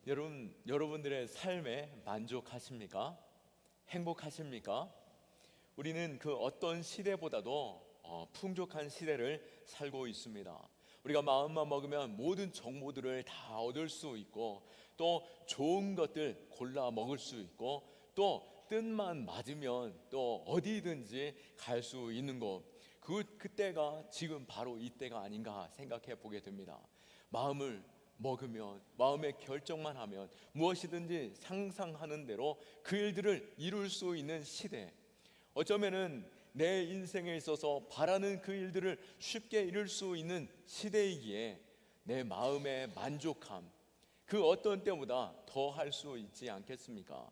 여러분들의 삶에 만족하십니까? 행복하십니까? 우리는 그 어떤 시대보다도 풍족한 시대를 살고 있습니다. 우리가 마음만 먹으면 모든 정보들을 다 얻을 수 있고, 또 좋은 것들 골라 먹을 수 있고, 또 뜻만 맞으면 또 어디든지 갈 수 있는 것, 그때가 지금 바로 이때가 아닌가 생각해 보게 됩니다. 마음을 먹으면, 마음의 결정만 하면 무엇이든지 상상하는 대로 그 일들을 이룰 수 있는 시대, 어쩌면은 내 인생에 있어서 바라는 그 일들을 쉽게 이룰 수 있는 시대이기에 내 마음의 만족함, 그 어떤 때보다 더 할 수 있지 않겠습니까?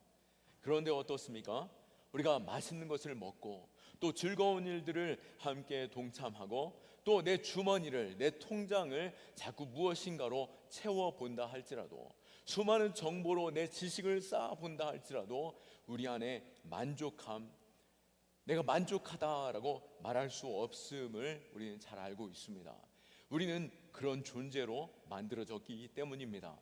그런데 어떻습니까? 우리가 맛있는 것을 먹고 또 즐거운 일들을 함께 동참하고 또 내 주머니를, 내 통장을 자꾸 무엇인가로 채워본다 할지라도, 수많은 정보로 내 지식을 쌓아본다 할지라도 우리 안에 만족함, 내가 만족하다라고 말할 수 없음을 우리는 잘 알고 있습니다. 우리는 그런 존재로 만들어졌기 때문입니다.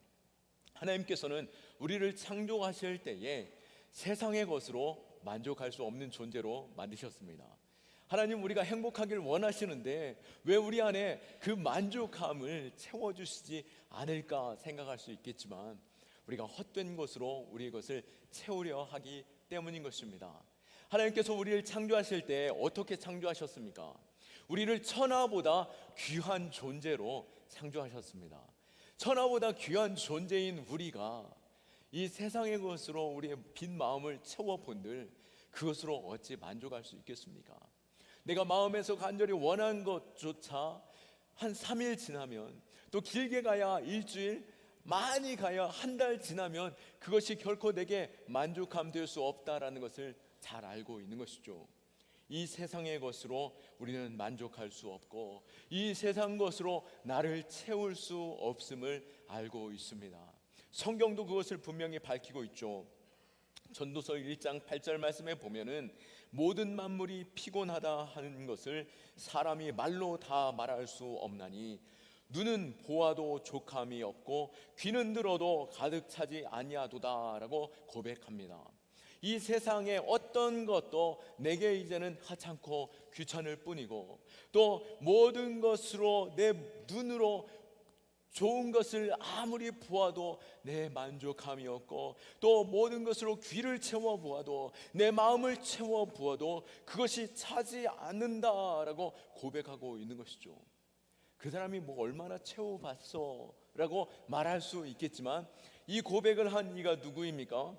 하나님께서는 우리를 창조하실 때에 세상의 것으로 만족할 수 없는 존재로 만드셨습니다. 하나님, 우리가 행복하길 원하시는데 왜 우리 안에 그 만족함을 채워주시지 않을까 생각할 수 있겠지만, 우리가 헛된 것으로 우리의 것을 채우려 하기 때문인 것입니다. 하나님께서 우리를 창조하실 때 어떻게 창조하셨습니까? 우리를 천하보다 귀한 존재로 창조하셨습니다. 천하보다 귀한 존재인 우리가 이 세상의 것으로 우리의 빈 마음을 채워본들 그것으로 어찌 만족할 수 있겠습니까? 내가 마음에서 간절히 원한 것조차 한 3일 지나면, 또 길게 가야 일주일, 많이 가야 한 달 지나면 그것이 결코 내게 만족함 될 수 없다라는 것을 잘 알고 있는 것이죠. 이 세상의 것으로 우리는 만족할 수 없고 이 세상 것으로 나를 채울 수 없음을 알고 있습니다. 성경도 그것을 분명히 밝히고 있죠. 전도서 1장 8절 말씀에 보면은 모든 만물이 피곤하다 하는 것을 사람이 말로 다 말할 수 없나니 눈은 보아도 족함이 없고 귀는 들어도 가득 차지 아니하도다라고 고백합니다. 이 세상의 어떤 것도 내게 이제는 하찮고 귀찮을 뿐이고, 또 모든 것으로 내 눈으로 좋은 것을 아무리 보아도 내 만족함이 없고, 또 모든 것으로 귀를 채워 보아도, 내 마음을 채워 보아도 그것이 차지 않는다라고 고백하고 있는 것이죠. 그 사람이 뭐 얼마나 채워봤어 라고 말할 수 있겠지만, 이 고백을 한 이가 누구입니까?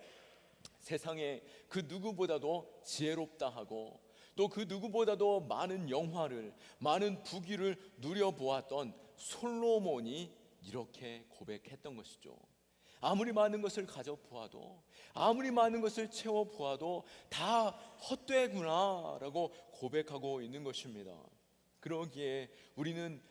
세상에 그 누구보다도 지혜롭다 하고 또 그 누구보다도 많은 영화를, 많은 부귀를 누려보았던 솔로몬이 이렇게 고백했던 것이죠. 아무리 많은 것을 가져보아도, 아무리 많은 것을 채워보아도 다 헛되구나 라고 고백하고 있는 것입니다. 그러기에 우리는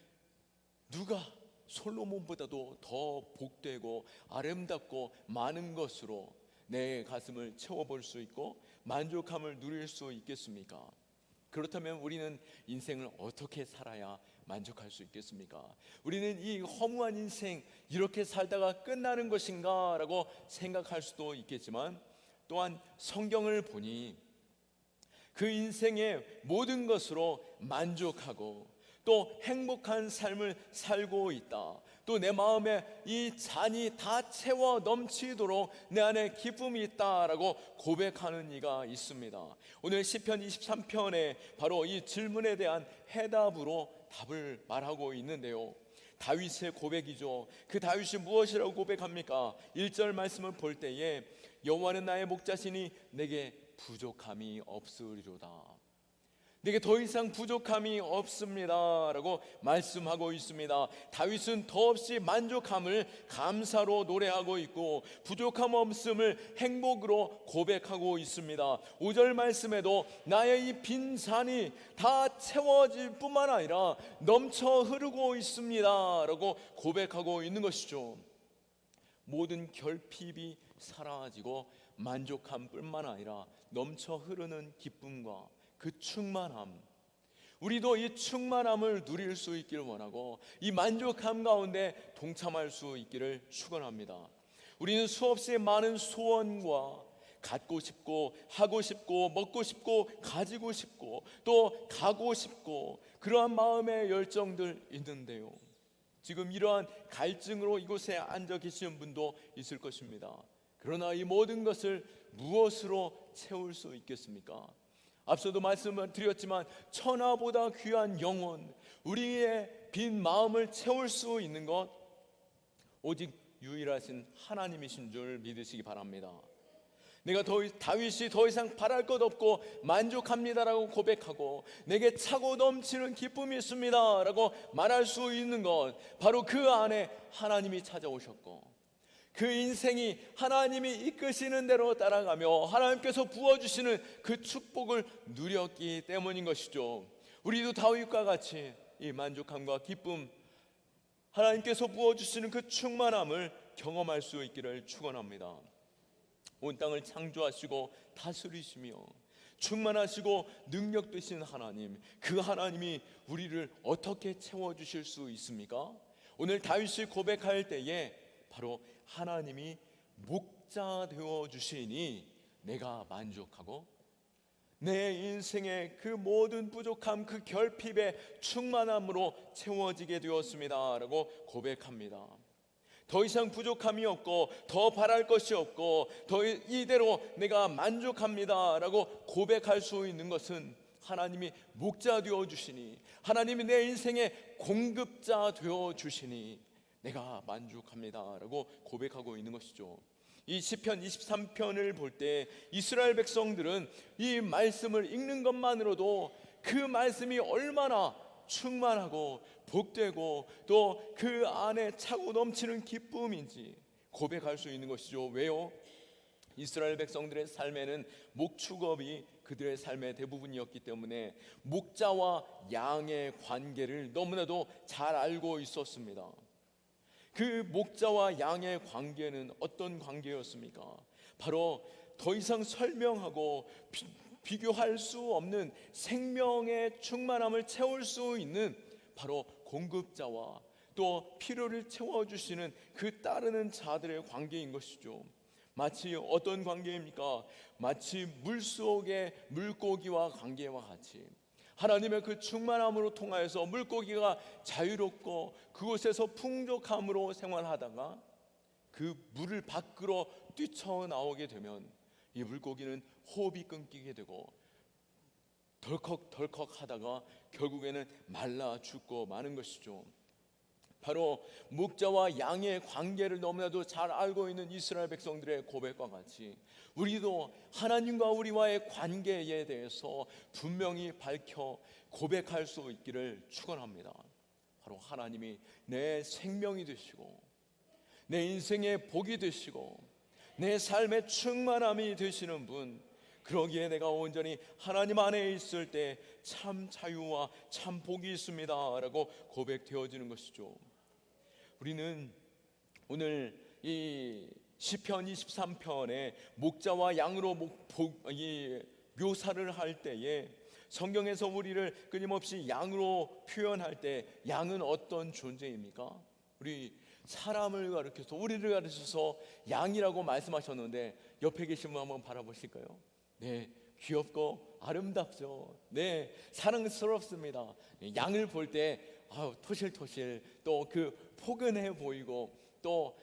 누가 솔로몬보다도 더 복되고 아름답고 많은 것으로 내 가슴을 채워볼 수 있고 만족함을 누릴 수 있겠습니까? 그렇다면 우리는 인생을 어떻게 살아야 만족할 수 있겠습니까? 우리는 이 허무한 인생 이렇게 살다가 끝나는 것인가 라고 생각할 수도 있겠지만, 또한 성경을 보니 그 인생의 모든 것으로 만족하고 또 행복한 삶을 살고 있다, 또 내 마음에 이 잔이 다 채워 넘치도록 내 안에 기쁨이 있다라고 고백하는 이가 있습니다. 오늘 시편 23편에 바로 이 질문에 대한 해답으로 답을 말하고 있는데요, 다윗의 고백이죠. 그 다윗이 무엇이라고 고백합니까? 1절 말씀을 볼 때에 여호와는 나의 목자시니 내게 부족함이 없으리로다. 내게 더 이상 부족함이 없습니다 라고 말씀하고 있습니다. 다윗은 더없이 만족함을 감사로 노래하고 있고 부족함 없음을 행복으로 고백하고 있습니다. 5절 말씀에도 나의 이 빈 잔이 다 채워질 뿐만 아니라 넘쳐 흐르고 있습니다 라고 고백하고 있는 것이죠. 모든 결핍이 사라지고 만족함 뿐만 아니라 넘쳐 흐르는 기쁨과 그 충만함, 우리도 이 충만함을 누릴 수 있기를 원하고 이 만족함 가운데 동참할 수 있기를 축원합니다. 우리는 수없이 많은 소원과 갖고 싶고 하고 싶고 먹고 싶고 가지고 싶고 또 가고 싶고 그러한 마음의 열정들 있는데요, 지금 이러한 갈증으로 이곳에 앉아 계시는 분도 있을 것입니다. 그러나 이 모든 것을 무엇으로 채울 수 있겠습니까? 앞서도 말씀을 드렸지만 천하보다 귀한 영혼, 우리의 빈 마음을 채울 수 있는 것 오직 유일하신 하나님이신 줄 믿으시기 바랍니다. 내가 다윗이 더 이상 바랄 것 없고 만족합니다라고 고백하고 내게 차고 넘치는 기쁨이 있습니다라고 말할 수 있는 것, 바로 그 안에 하나님이 찾아오셨고 그 인생이 하나님이 이끄시는 대로 따라가며 하나님께서 부어주시는 그 축복을 누렸기 때문인 것이죠. 우리도 다윗과 같이 이 만족함과 기쁨, 하나님께서 부어주시는 그 충만함을 경험할 수 있기를 축원합니다. 온 땅을 창조하시고 다스리시며 충만하시고 능력 되신 하나님, 그 하나님이 우리를 어떻게 채워주실 수 있습니까? 오늘 다윗이 고백할 때에 바로 하나님이 목자 되어주시니 내가 만족하고 내 인생의 그 모든 부족함, 그 결핍의 충만함으로 채워지게 되었습니다 라고 고백합니다. 더 이상 부족함이 없고 더 바랄 것이 없고 더 이대로 내가 만족합니다 라고 고백할 수 있는 것은 하나님이 목자 되어주시니, 하나님이 내 인생의 공급자 되어주시니 내가 만족합니다 라고 고백하고 있는 것이죠. 이 시편 23편을 볼 때 이스라엘 백성들은 이 말씀을 읽는 것만으로도 그 말씀이 얼마나 충만하고 복되고 또 그 안에 차고 넘치는 기쁨인지 고백할 수 있는 것이죠. 왜요? 이스라엘 백성들의 삶에는 목축업이 그들의 삶의 대부분이었기 때문에 목자와 양의 관계를 너무나도 잘 알고 있었습니다. 그 목자와 양의 관계는 어떤 관계였습니까? 바로 더 이상 설명하고 비교할 수 없는 생명의 충만함을 채울 수 있는 바로 공급자와 또 필요를 채워주시는 그 따르는 자들의 관계인 것이죠. 마치 어떤 관계입니까? 마치 물속의 물고기와 관계와 같이 하나님의 그 충만함으로 통하여서 물고기가 자유롭고 그곳에서 풍족함으로 생활하다가 그 물을 밖으로 뛰쳐나오게 되면 이 물고기는 호흡이 끊기게 되고 덜컥덜컥 하다가 결국에는 말라 죽고 마는 것이죠. 바로 목자와 양의 관계를 너무나도 잘 알고 있는 이스라엘 백성들의 고백과 같이 우리도 하나님과 우리와의 관계에 대해서 분명히 밝혀 고백할 수 있기를 축원합니다. 바로 하나님이 내 생명이 되시고 내 인생의 복이 되시고 내 삶의 충만함이 되시는 분, 그러기에 내가 온전히 하나님 안에 있을 때 참 자유와 참 복이 있습니다 라고 고백되어지는 것이죠. 우리는 오늘 이 시편 23편에 목자와 양으로 묘사를 할 때에 성경에서 우리를 끊임없이 양으로 표현할 때 양은 어떤 존재입니까? 우리 사람을 가르쳐서 우리를 가르쳐서 양이라고 말씀하셨는데 옆에 계신 분 한번 바라보실까요? 네, 귀엽고 아름답죠. 네, 사랑스럽습니다. 양을 볼 때 토실토실 또 그 포근해 보이고 또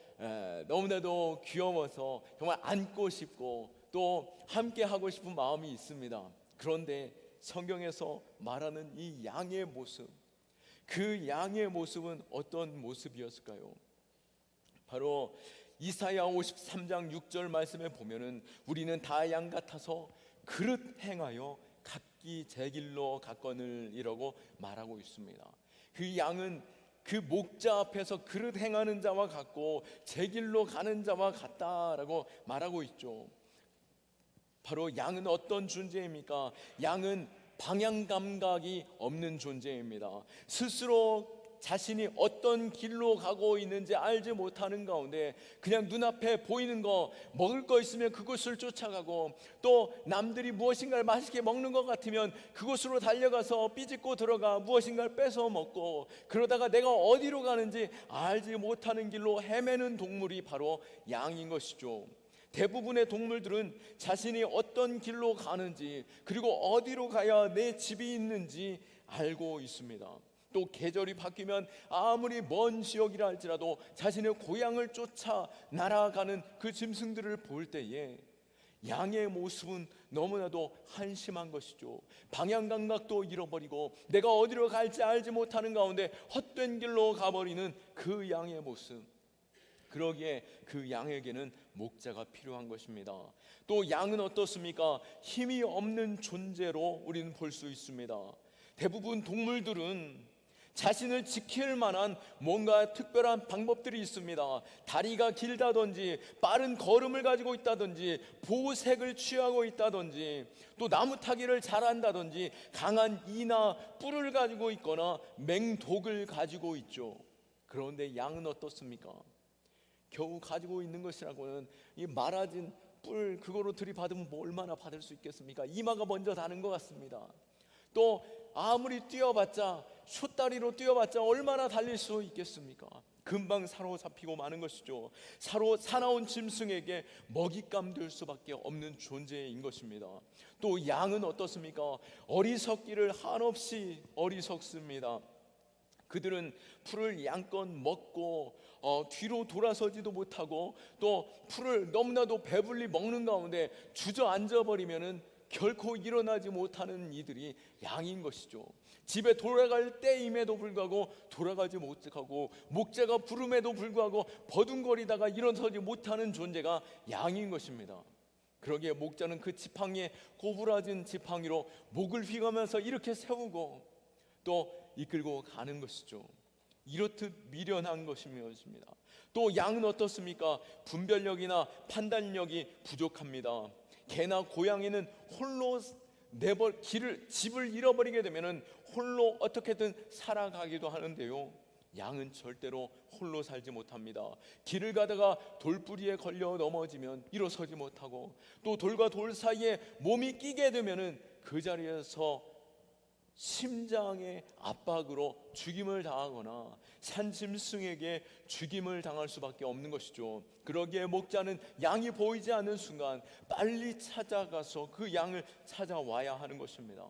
너무나도 귀여워서 정말 안고 싶고 또 함께 하고 싶은 마음이 있습니다. 그런데 성경에서 말하는 이 양의 모습, 그 양의 모습은 어떤 모습이었을까요? 바로 이사야 53장 6절 말씀에 보면은 우리는 다 양 같아서 그릇 행하여 각기 제 길로 갔거늘이라고 말하고 있습니다. 그 양은 그 목자 앞에서 그릇 행하는 자와 같고 제 길로 가는 자와 같다라고 말하고 있죠. 바로 양은 어떤 존재입니까? 양은 방향 감각이 없는 존재입니다. 스스로 자신이 어떤 길로 가고 있는지 알지 못하는 가운데 그냥 눈앞에 보이는 거, 먹을 거 있으면 그곳을 쫓아가고, 또 남들이 무엇인가를 맛있게 먹는 것 같으면 그곳으로 달려가서 삐짓고 들어가 무엇인가를 뺏어 먹고, 그러다가 내가 어디로 가는지 알지 못하는 길로 헤매는 동물이 바로 양인 것이죠. 대부분의 동물들은 자신이 어떤 길로 가는지, 그리고 어디로 가야 내 집이 있는지 알고 있습니다. 또 계절이 바뀌면 아무리 먼 지역이라 할지라도 자신의 고향을 쫓아 날아가는 그 짐승들을 볼 때에 양의 모습은 너무나도 한심한 것이죠. 방향 감각도 잃어버리고 내가 어디로 갈지 알지 못하는 가운데 헛된 길로 가버리는 그 양의 모습, 그러기에 그 양에게는 목자가 필요한 것입니다. 또 양은 어떻습니까? 힘이 없는 존재로 우리는 볼 수 있습니다. 대부분 동물들은 자신을 지킬 만한 뭔가 특별한 방법들이 있습니다. 다리가 길다든지 빠른 걸음을 가지고 있다든지 보색을 취하고 있다든지 또 나무 타기를 잘한다든지 강한 이나 뿔을 가지고 있거나 맹독을 가지고 있죠. 그런데 양은 어떻습니까? 겨우 가지고 있는 것이라고는 이 말아진 뿔 그거로 들이받으면 뭐 얼마나 받을 수 있겠습니까? 이마가 먼저 다는 것 같습니다. 또 아무리 뛰어봤자 숏다리로 뛰어봤자 얼마나 달릴 수 있겠습니까? 금방 사로잡히고 마는 것이죠. 사나운 짐승에게 먹잇감 될 수밖에 없는 존재인 것입니다. 또 양은 어떻습니까? 어리석기를 한없이 어리석습니다. 그들은 풀을 양껏 먹고 뒤로 돌아서지도 못하고, 또 풀을 너무나도 배불리 먹는 가운데 주저앉아 버리면은 결코 일어나지 못하는 이들이 양인 것이죠. 집에 돌아갈 때임에도 불구하고 돌아가지 못하고, 목자가 부름에도 불구하고 버둥거리다가 일어서지 못하는 존재가 양인 것입니다. 그러기에 목자는 그 지팡이에 고부라진 지팡이로 목을 휘가면서 이렇게 세우고 또 이끌고 가는 것이죠. 이렇듯 미련한 것입니다. 또 양은 어떻습니까? 분별력이나 판단력이 부족합니다. 개나 고양이는 홀로 집을 잃어버리게 되면은 홀로 어떻게든 살아가기도 하는데요, 양은 절대로 홀로 살지 못합니다. 길을 가다가 돌뿌리에 걸려 넘어지면 일어서지 못하고, 또 돌과 돌 사이에 몸이 끼게 되면은 그 자리에서 심장의 압박으로 죽임을 당하거나 산짐승에게 죽임을 당할 수밖에 없는 것이죠. 그러기에 목자는 양이 보이지 않는 순간 빨리 찾아가서 그 양을 찾아와야 하는 것입니다.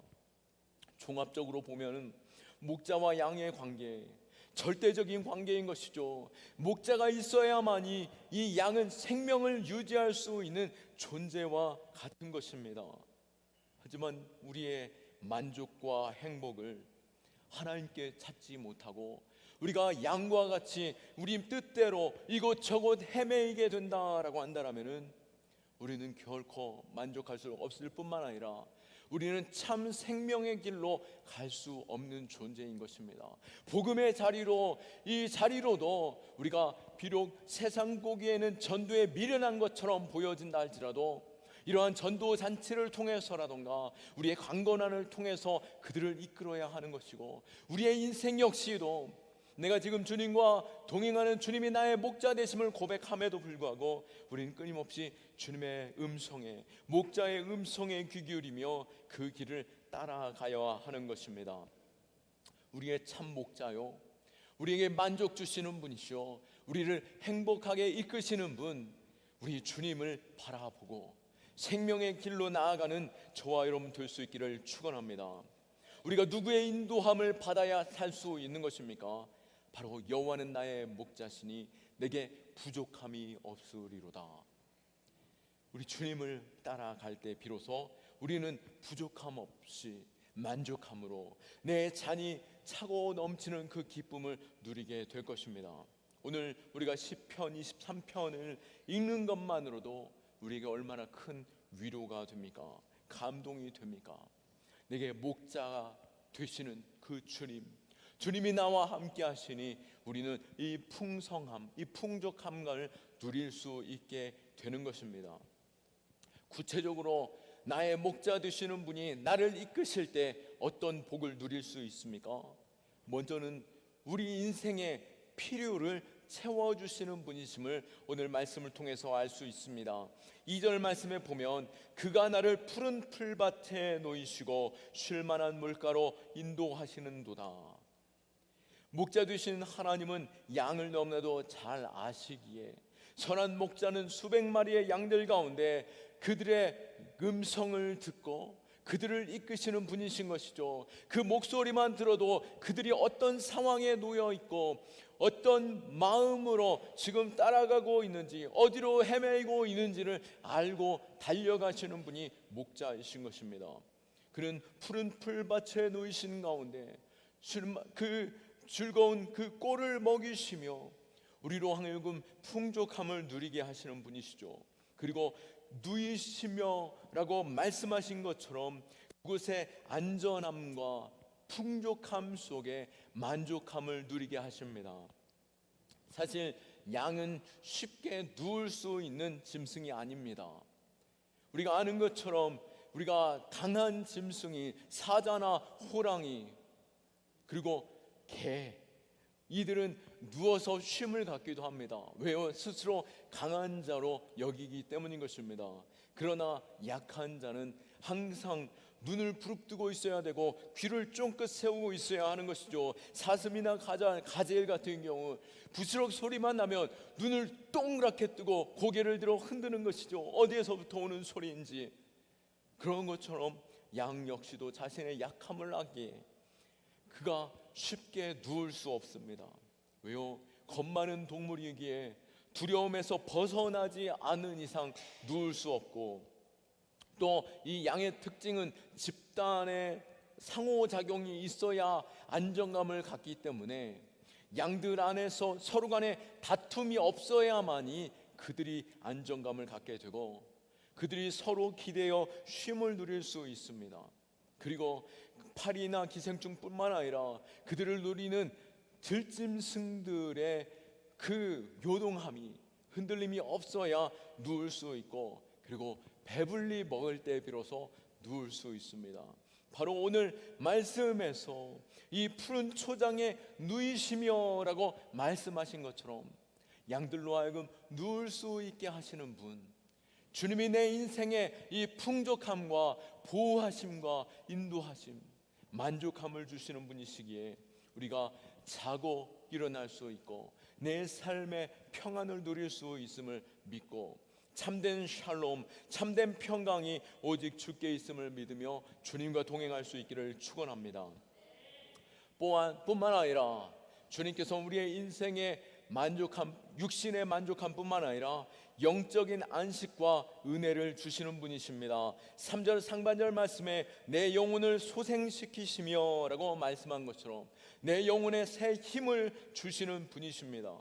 종합적으로 보면 목자와 양의 관계, 절대적인 관계인 것이죠. 목자가 있어야만이 이 양은 생명을 유지할 수 있는 존재와 같은 것입니다. 하지만 우리의 만족과 행복을 하나님께 찾지 못하고 우리가 양과 같이 우리 뜻대로 이곳저곳 헤매이게 된다라고 한다면은 우리는 결코 만족할 수 없을 뿐만 아니라 우리는 참 생명의 길로 갈 수 없는 존재인 것입니다. 복음의 자리로, 이 자리로도 우리가 비록 세상 보기에는 전도에 미련한 것처럼 보여진다 할지라도 이러한 전도 잔치를 통해서라던가 우리의 강건함을 통해서 그들을 이끌어야 하는 것이고, 우리의 인생 역시도 내가 지금 주님과 동행하는 주님이 나의 목자 되심을 고백함에도 불구하고 우리는 끊임없이 주님의 음성에, 목자의 음성에 귀 기울이며 그 길을 따라가야 하는 것입니다. 우리의 참 목자요, 우리에게 만족 주시는 분이시오, 우리를 행복하게 이끄시는 분, 우리 주님을 바라보고 생명의 길로 나아가는 저와 여러분 될 수 있기를 축원합니다. 우리가 누구의 인도함을 받아야 살 수 있는 것입니까? 바로 여호와는 나의 목자시니 내게 부족함이 없으리로다. 우리 주님을 따라갈 때 비로소 우리는 부족함 없이 만족함으로 내 잔이 차고 넘치는 그 기쁨을 누리게 될 것입니다. 오늘 우리가 시편 23편을 읽는 것만으로도 우리에게 얼마나 큰 위로가 됩니까? 감동이 됩니까? 내게 목자가 되시는 그 주님이 나와 함께 하시니 우리는 이 풍성함, 이 풍족함을 누릴 수 있게 되는 것입니다. 구체적으로 나의 목자 되시는 분이 나를 이끄실 때 어떤 복을 누릴 수 있습니까? 먼저는 우리 인생의 필요를 채워주시는 분이심을 오늘 말씀을 통해서 알 수 있습니다. 2절 말씀에 보면 그가 나를 푸른 풀밭에 놓이시고 쉴만한 물가로 인도하시는도다. 목자 되신 하나님은 양을 너무나도 잘 아시기에 선한 목자는 수백 마리의 양들 가운데 그들의 음성을 듣고 그들을 이끄시는 분이신 것이죠. 그 목소리만 들어도 그들이 어떤 상황에 놓여 있고 어떤 마음으로 지금 따라가고 있는지, 어디로 헤매고 있는지를 알고 달려가시는 분이 목자이신 것입니다. 그는 푸른 풀밭에 놓이신 가운데 그 즐거운 그 꼴을 먹이시며 우리로 하여금 풍족함을 누리게 하시는 분이시죠. 그리고 누이시며 라고 말씀하신 것처럼 그곳의 안전함과 풍족함 속에 만족함을 누리게 하십니다. 사실 양은 쉽게 누울 수 있는 짐승이 아닙니다. 우리가 아는 것처럼 우리가 강한 짐승이 사자나 호랑이 그리고 개, 이들은 누워서 쉼을 갖기도 합니다. 왜요? 스스로 강한 자로 여기기 때문인 것입니다. 그러나 약한 자는 항상 눈을 부릅뜨고 있어야 되고 귀를 쫑긋 세우고 있어야 하는 것이죠. 사슴이나 가젤 같은 경우 부스럭 소리만 나면 눈을 동그랗게 뜨고 고개를 들어 흔드는 것이죠. 어디에서부터 오는 소리인지. 그런 것처럼 양 역시도 자신의 약함을 알기에 그가 쉽게 누울 수 없습니다. 왜요? 겁 많은 동물이기에 두려움에서 벗어나지 않은 이상 누울 수 없고, 또 이 양의 특징은 집단의 상호작용이 있어야 안정감을 갖기 때문에 양들 안에서 서로 간에 다툼이 없어야만이 그들이 안정감을 갖게 되고 그들이 서로 기대어 쉼을 누릴 수 있습니다. 그리고 파리나 기생충뿐만 아니라 그들을 누리는 들짐승들의 그 요동함이 흔들림이 없어야 누울 수 있고, 그리고 배불리 먹을 때 비로소 누울 수 있습니다. 바로 오늘 말씀에서 이 푸른 초장에 누이시며 라고 말씀하신 것처럼 양들로 하여금 누울 수 있게 하시는 분, 주님이 내 인생의 이 풍족함과 보호하심과 인도하심, 만족함을 주시는 분이시기에 우리가 자고 일어날 수 있고 내 삶의 평안을 누릴 수 있음을 믿고 참된 샬롬, 참된 평강이 오직 주께 있음을 믿으며 주님과 동행할 수 있기를 축원합니다. 뿐만 아니라 주님께서 우리의 인생의 만족함, 육신의 만족함뿐만 아니라 영적인 안식과 은혜를 주시는 분이십니다. 3절 상반절 말씀에 내 영혼을 소생시키시며 라고 말씀한 것처럼 내 영혼에 새 힘을 주시는 분이십니다.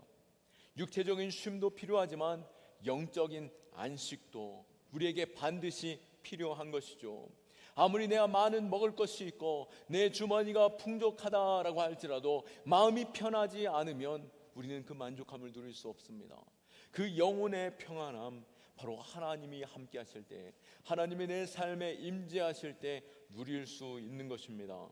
육체적인 쉼도 필요하지만 영적인 안식도 우리에게 반드시 필요한 것이죠. 아무리 내가 많은 먹을 것이 있고 내 주머니가 풍족하다라고 할지라도 마음이 편하지 않으면 우리는 그 만족함을 누릴 수 없습니다. 그 영혼의 평안함, 바로 하나님이 함께 하실 때, 하나님이 내 삶에 임재하실 때 누릴 수 있는 것입니다.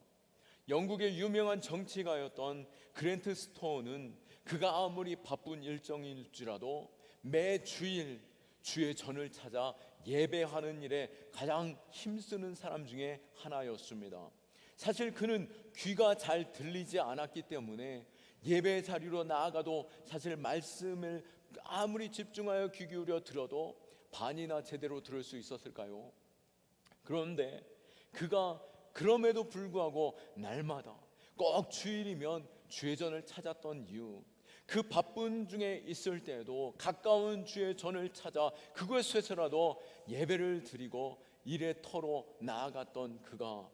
영국의 유명한 정치가였던 그랜트 스톤은 그가 아무리 바쁜 일정일지라도 매 주일 주의 전을 찾아 예배하는 일에 가장 힘쓰는 사람 중에 하나였습니다. 사실 그는 귀가 잘 들리지 않았기 때문에 예배 자리로 나아가도 사실 말씀을 아무리 집중하여 귀 기울여 들어도 반이나 제대로 들을 수 있었을까요? 그런데 그가 그럼에도 불구하고 날마다 꼭 주일이면 주의 전을 찾았던 이유, 그 바쁜 중에 있을 때에도 가까운 주의 전을 찾아 그곳에서라도 예배를 드리고 일의 터로 나아갔던 그가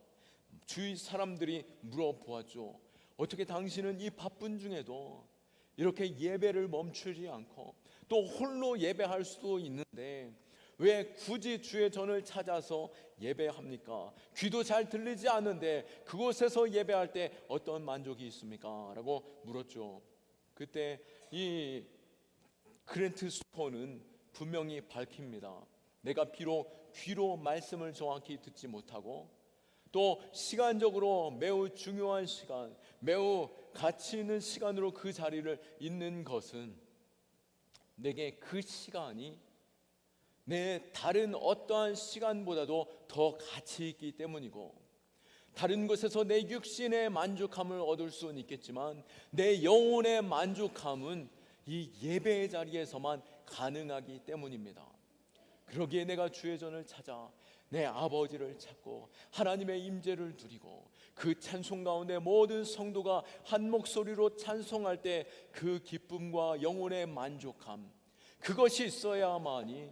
주위 사람들이 물어보았죠. 어떻게 당신은 이 바쁜 중에도 이렇게 예배를 멈추지 않고 또 홀로 예배할 수도 있는데 왜 굳이 주의 전을 찾아서 예배합니까? 귀도 잘 들리지 않는데 그곳에서 예배할 때 어떤 만족이 있습니까? 라고 물었죠. 그때 이 그랜트 스톤은 분명히 밝힙니다. 내가 비록 귀로 말씀을 정확히 듣지 못하고 또 시간적으로 매우 중요한 시간, 매우 가치 있는 시간으로 그 자리를 있는 것은 내게 그 시간이 내 다른 어떠한 시간보다도 더 가치 있기 때문이고, 다른 곳에서 내 육신의 만족함을 얻을 수는 있겠지만 내 영혼의 만족함은 이 예배의 자리에서만 가능하기 때문입니다. 그러기에 내가 주의 전을 찾아 내 아버지를 찾고 하나님의 임재를 누리고 그 찬송 가운데 모든 성도가 한 목소리로 찬송할 때 그 기쁨과 영혼의 만족함, 그것이 있어야만이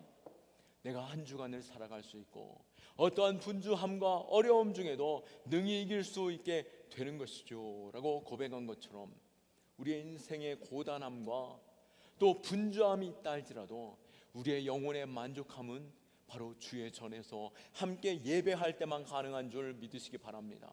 내가 한 주간을 살아갈 수 있고 어떠한 분주함과 어려움 중에도 능히 이길 수 있게 되는 것이죠 라고 고백한 것처럼, 우리의 인생의 고단함과 또 분주함이 있다 할지라도 우리의 영혼의 만족함은 바로 주의 전에서 함께 예배할 때만 가능한 줄 믿으시기 바랍니다.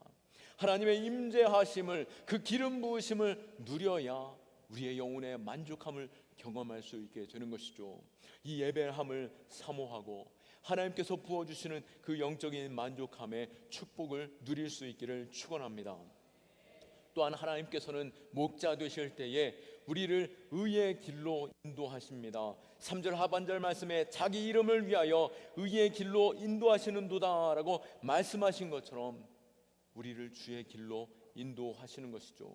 하나님의 임재하심을, 그 기름 부으심을 누려야 우리의 영혼의 만족함을 경험할 수 있게 되는 것이죠. 이 예배함을 사모하고 하나님께서 부어주시는 그 영적인 만족함의 축복을 누릴 수 있기를 축원합니다. 또한 하나님께서는 목자 되실 때에 우리를 의의 길로 인도하십니다. 3절 하반절 말씀에 자기 이름을 위하여 의의 길로 인도하시는도다 라고 말씀하신 것처럼 우리를 주의 길로 인도하시는 것이죠.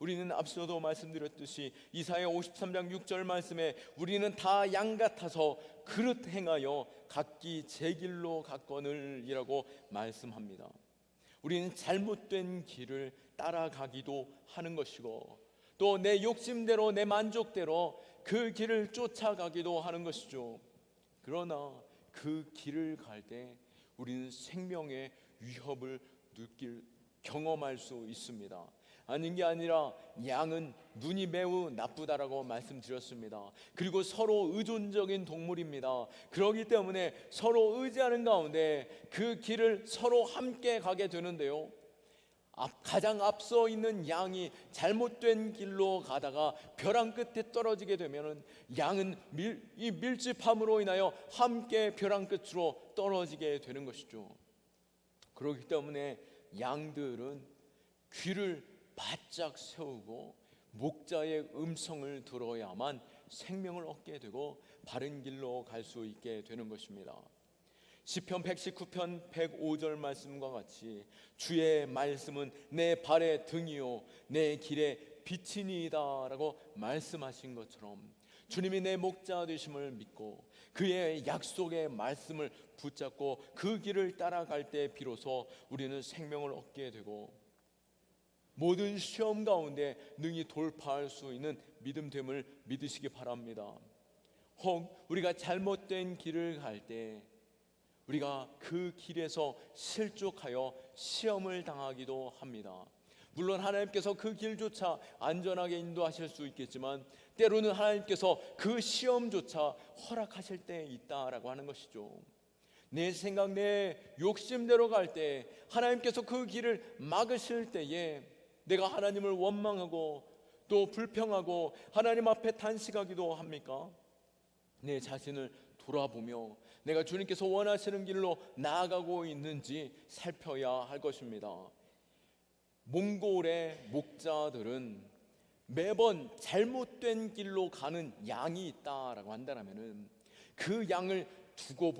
우리는 앞서도 말씀드렸듯이 이사야 53장 6절 말씀에 우리는 다 양 같아서 그릇 행하여 각기 제 길로 갔거늘 이라고 말씀합니다. 우리는 잘못된 길을 따라가기도 하는 것이고 또 내 욕심대로 내 만족대로 그 길을 쫓아가기도 하는 것이죠. 그러나 그 길을 갈 때 우리는 생명의 위협을 경험할 수 있습니다. 아닌 게 아니라 양은 눈이 매우 나쁘다라고 말씀드렸습니다. 그리고 서로 의존적인 동물입니다. 그렇기 때문에 서로 의지하는 가운데 그 길을 서로 함께 가게 되는데요, 가장 앞서 있는 양이 잘못된 길로 가다가 벼랑 끝에 떨어지게 되면 양은 이 밀집함으로 인하여 함께 벼랑 끝으로 떨어지게 되는 것이죠. 그렇기 때문에 양들은 귀를 바짝 세우고 목자의 음성을 들어야만 생명을 얻게 되고 바른 길로 갈 수 있게 되는 것입니다. 시편 119편 105절 말씀과 같이 주의 말씀은 내 발의 등이요 내 길의 빛이니이다 라고 말씀하신 것처럼 주님이 내 목자 되심을 믿고 그의 약속의 말씀을 붙잡고 그 길을 따라갈 때 비로소 우리는 생명을 얻게 되고 모든 시험 가운데 능히 돌파할 수 있는 믿음됨을 믿으시기 바랍니다. 혹 우리가 잘못된 길을 갈 때 우리가 그 길에서 실족하여 시험을 당하기도 합니다. 물론 하나님께서 그 길조차 안전하게 인도하실 수 있겠지만 때로는 하나님께서 그 시험조차 허락하실 때 있다라고 하는 것이죠. 내 생각, 내 욕심대로 갈 때 하나님께서 그 길을 막으실 때에 내가 하나님을 원망하고 또 불평하고 하나님 앞에 탄식하기도 합니까? 내 자신을 돌아보며 내가 주님께서 원하시는 길로 나아가고 있는지 살펴야 할 것입니다. 몽골의 목자들은 매번 잘못된 길로 가는 양이 있다라고 한다면 그 양을 두고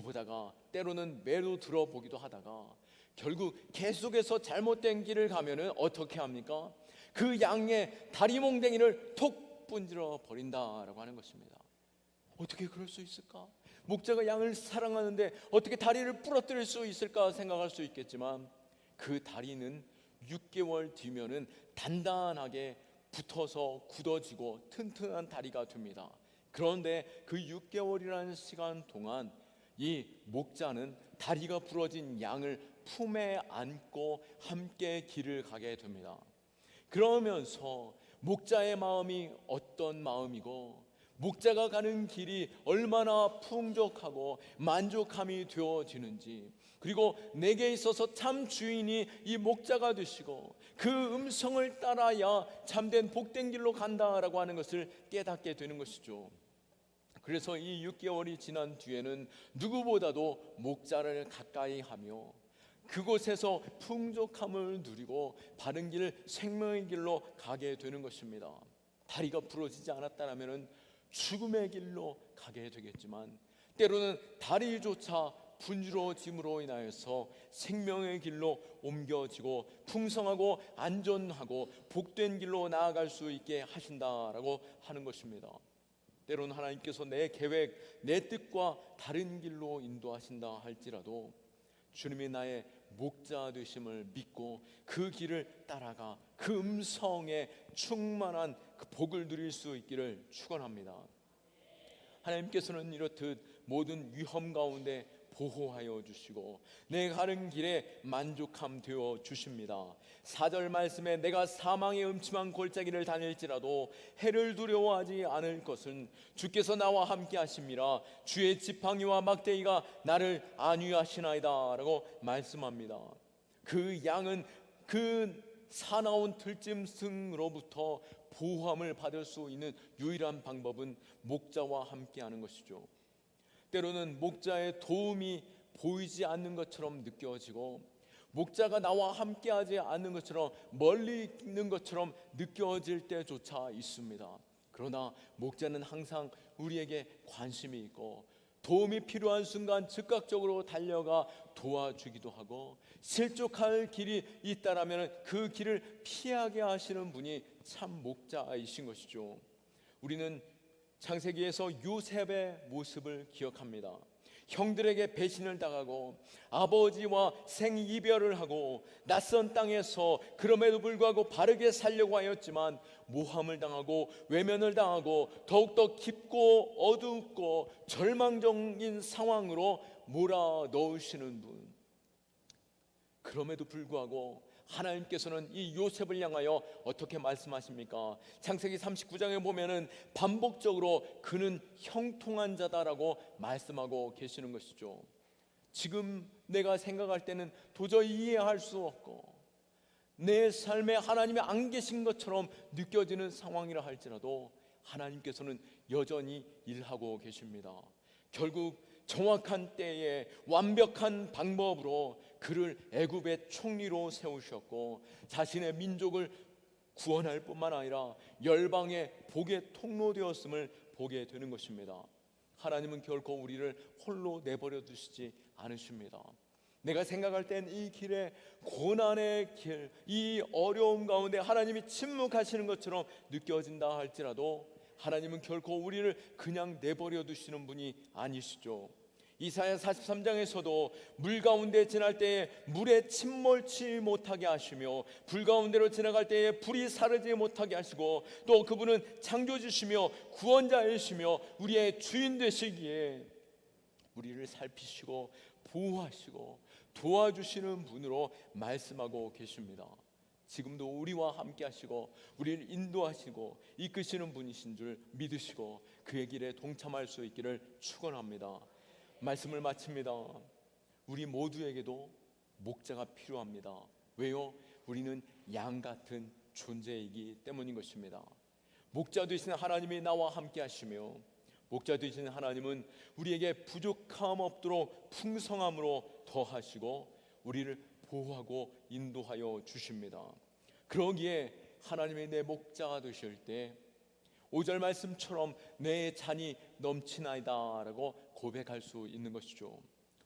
보다가 때로는 매로 들어보기도 하다가 결국 계속해서 잘못된 길을 가면은 어떻게 합니까? 그 양의 다리 몽댕이를 톡 분질러 버린다라고 하는 것입니다. 어떻게 그럴 수 있을까? 목자가 양을 사랑하는데 어떻게 다리를 부러뜨릴 수 있을까 생각할 수 있겠지만 그 다리는 6개월 뒤면은 단단하게 붙어서 굳어지고 튼튼한 다리가 됩니다. 그런데 그 6개월이라는 시간 동안 이 목자는 다리가 부러진 양을 품에 안고 함께 길을 가게 됩니다. 그러면서 목자의 마음이 어떤 마음이고 목자가 가는 길이 얼마나 풍족하고 만족함이 되어지는지, 그리고 내게 있어서 참 주인이 이 목자가 되시고 그 음성을 따라야 참된 복된 길로 간다라고 하는 것을 깨닫게 되는 것이죠. 그래서 이 6개월이 지난 뒤에는 누구보다도 목자를 가까이 하며 그곳에서 풍족함을 누리고 바른 길, 생명의 길로 가게 되는 것입니다. 다리가 부러지지 않았다면 죽음의 길로 가게 되겠지만, 때로는 다리조차 분주러짐으로 인하여서 생명의 길로 옮겨지고 풍성하고 안전하고 복된 길로 나아갈 수 있게 하신다라고 하는 것입니다. 때로는 하나님께서 내 계획, 내 뜻과 다른 길로 인도하신다 할지라도 주님이 나의 목자 되심을 믿고 그 길을 따라가 그 음성에 충만한 그 복을 누릴 수 있기를 축원합니다. 하나님께서는 이렇듯 모든 위험 가운데 보호하여 주시고 내 가는 길에 만족함 되어 주십니다. 4절 말씀에 내가 사망의 음침한 골짜기를 다닐지라도 해를 두려워하지 않을 것은 주께서 나와 함께 하심이라. 주의 지팡이와 막대기가 나를 안위하시나이다 라고 말씀합니다. 그 양은 그 사나운 들짐승으로부터 보호함을 받을 수 있는 유일한 방법은 목자와 함께 하는 것이죠. 때로는 목자의 도움이 보이지 않는 것처럼 느껴지고 목자가 나와 함께하지 않는 것처럼 멀리 있는 것처럼 느껴질 때조차 있습니다. 그러나 목자는 항상 우리에게 관심이 있고 도움이 필요한 순간 즉각적으로 달려가 도와주기도 하고 실족할 길이 있다라면 그 길을 피하게 하시는 분이 참 목자이신 것이죠. 우리는 창세기에서 요셉의 모습을 기억합니다. 형들에게 배신을 당하고 아버지와 생이별을 하고 낯선 땅에서 그럼에도 불구하고 바르게 살려고 하였지만 모함을 당하고 외면을 당하고 더욱더 깊고 어둡고 절망적인 상황으로 몰아넣으시는 분. 그럼에도 불구하고 하나님께서는 이 요셉을 향하여 어떻게 말씀하십니까? 창세기 39장에 보면은 반복적으로 그는 형통한 자다라고 말씀하고 계시는 것이죠. 지금 내가 생각할 때는 도저히 이해할 수 없고 내 삶에 하나님이 안 계신 것처럼 느껴지는 상황이라 할지라도 하나님께서는 여전히 일하고 계십니다. 결국 정확한 때에 완벽한 방법으로 그를 애굽의 총리로 세우셨고 자신의 민족을 구원할 뿐만 아니라 열방의 복의 통로 되었음을 보게 되는 것입니다. 하나님은 결코 우리를 홀로 내버려 두시지 않으십니다. 내가 생각할 땐 이 길에 고난의 길, 이 어려움 가운데 하나님이 침묵하시는 것처럼 느껴진다 할지라도 하나님은 결코 우리를 그냥 내버려 두시는 분이 아니시죠. 이사야 43장에서도 물 가운데 지날 때에 물에 침몰치 못하게 하시며 불 가운데로 지나갈 때에 불이 사르지 못하게 하시고 또 그분은 창조주시며 구원자이시며 우리의 주인 되시기에 우리를 살피시고 보호하시고 도와주시는 분으로 말씀하고 계십니다. 지금도 우리와 함께 하시고 우리를 인도하시고 이끄시는 분이신 줄 믿으시고 그의 길에 동참할 수 있기를 축원합니다. 말씀을 마칩니다. 우리 모두에게도 목자가 필요합니다. 왜요? 우리는 양 같은 존재이기 때문인 것입니다. 목자 되신 하나님이 나와 함께 하시며 목자 되신 하나님은 우리에게 부족함 없도록 풍성함으로 더하시고 우리를 보호하고 인도하여 주십니다. 그러기에 하나님이 내 목자가 되실 때 5절 말씀처럼 내 잔이 넘치나이다 라고 고백할 수 있는 것이죠.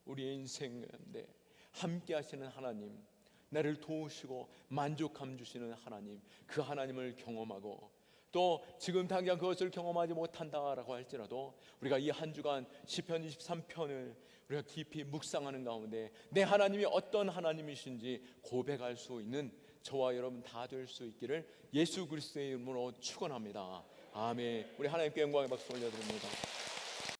우리의 인생 가운데 함께 하시는 하나님, 나를 도우시고 만족함 주시는 하나님, 그 하나님을 경험하고 또 지금 당장 그것을 경험하지 못한다라고 할지라도 우리가 이 한 주간 시편 23편을 우리가 깊이 묵상하는 가운데 내 하나님이 어떤 하나님이신지 고백할 수 있는 저와 여러분 다 될 수 있기를 예수 그리스도의 이름으로 축원합니다. 아멘. 우리 하나님께 영광의 박수 올려드립니다.